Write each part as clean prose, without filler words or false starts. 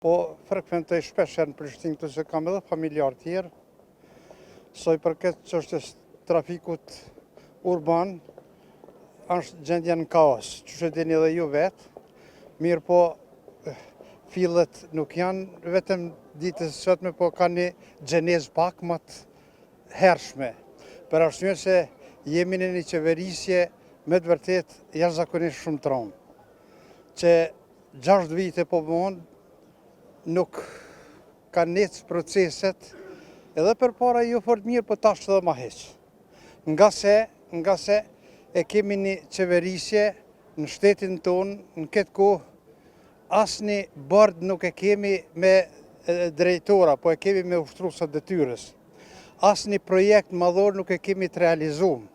Po, frekuentoj shpesh në Prishtinë këtu se kam edhe familjar tjerë. Soj përket çështjes trafikut urban, është gjendja në kaos, që dini edhe ju vetë. Mirë po, fillet nuk janë vetëm ditës së sotme, po ka një gjenezë pak më të hershme. Për arsye se jemi në një qeverisje me të vërtet jashtëzakonisht shumë tronë, që 6 vite po vonë nuk kanë ecë proceset, edhe përpara jo fort mirë, po tash edhe ma heq. Nga se e kemi një qeverisje në shtetin tonë, në këtë kohë, asnjë bord nuk e kemi me drejtora, po e kemi me ushtruesat detyrës. Asnjë projekt madhor nuk e kemi të realizuar.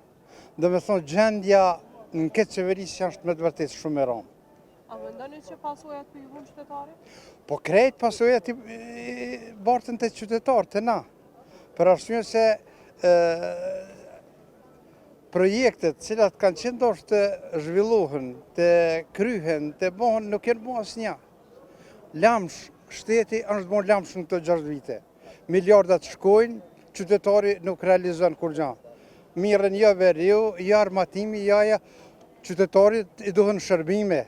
Do me thonë, gjendja në këtë qeverisje është me të vërtetë shumë e rëndë. A mendoni që pasojat për ju vun qytetari? Po krejt pasojat bartën të qytetarë, të na. Për arsye se projektet cilat kanë qenë ndoshta të zhvillohen, të kryhen, të bëhen, nuk janë bërë asnjë. Lamsh, shteti është bërë lamsh në këto 6 vite. Miliardat shkojnë, qytetari nuk realizon kur gjë. Mirën jo veriu, jo armatimi, ja, qytetarit i duhen shërbime.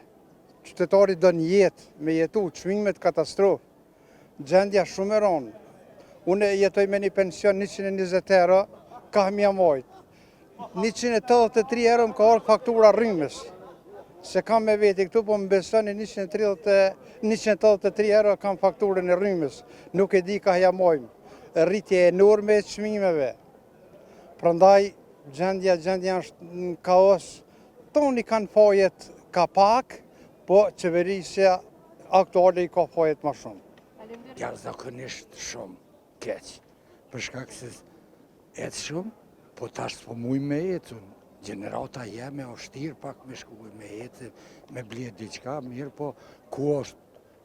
Qytetari do një jetë, me jetu, çmimet katastrofë. Gjendja shumë e rëndë. Unë jetoj me një pension 120 euro, ka mja mojtë. 183 euro më ka orë faktura rrymës. Se kam me veti këtu, po më besoni 183 euro kam fakturën e rrymës. Nuk e di ka ja mojmë. Rritje enorme e çmimeve. Prandaj, gjendja është në kaos. Toni kanë fajet ka pak, po qeverisja aktuale i ka fajet ma shumë. Jashtëzakonisht shumë keq. Për shkak se ecë shumë, po tash s'po muj me ecun. Gjenerata jeme o shtirë pak me shkuj me ecë, me blet diçka, mirë po ku është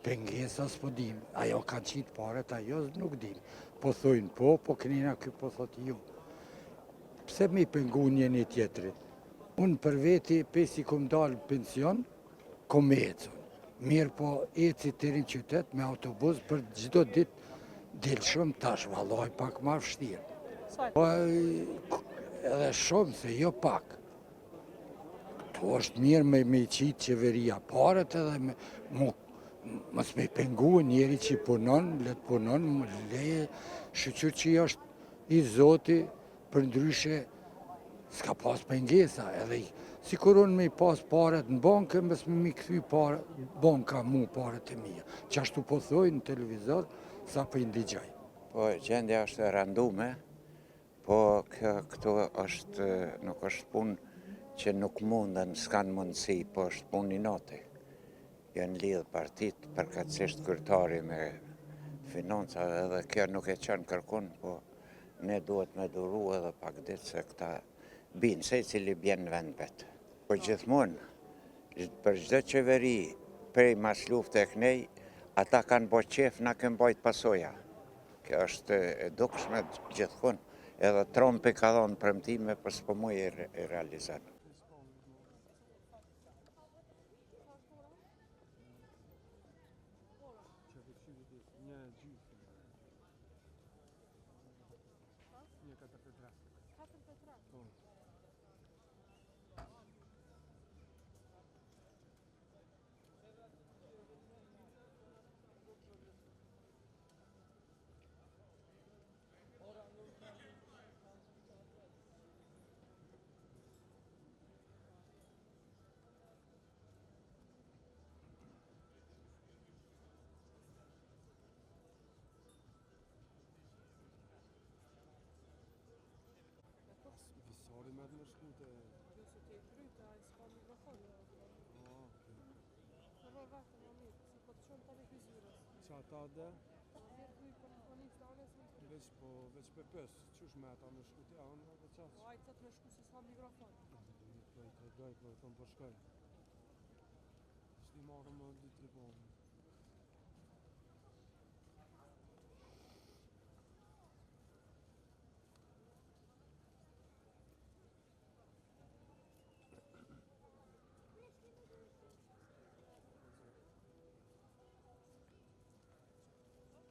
pengesa s'po dim. Ajo kanë qitë paret, ajo nuk dim. Po thojnë po kënina ky po thot ju. Pse me i pengu njëni tjetrit? Unë për veti, pesi kom dalë pension, kom ecun. Mirë po eci të rinë qytet me autobus për gjdo dit del shumë tash, vallaj pak ma vështirë. Po edhe shumë se jo pak. Po është mirë me i qitë qeveria paret edhe mos me pengu njeri që punon, let punon, leje shqyqyr që është i zoti për ndryshe s'ka pas pengesa, edhe si kur unë me i pas paret në bankë, mes me mi këthy banka mu paret e mija. Qashtu po thoi në televizor, sa për i ndigjaj. Po gjendja është e randume, po këtu nuk është punë që nuk mundën, s'kanë mundësi, po është punë i note. Janë lidhë partit, përkatësisht kryetari me financa, edhe kjo nuk e qenë kërkun, po ne duhet me duru edhe pak ditë se këta binë, se cili bjenë në vend vetë. Po gjithmonë, për çdo qeveri, prej mas luftë e kënej, ata kanë bo qef, na kënë bojt pasoja. Kjo është e dukshme gjithmonë, edhe Trumpi ka dhonë premtime për s'po muj e realizat. Ata dhe? Veç për pës, qush me ata me shku të anë dhe qasë? Po ajtët me shku si s'ma mikrofon. Dojtë me thonë për shkoj. Shti marrë më 2-3 bonë.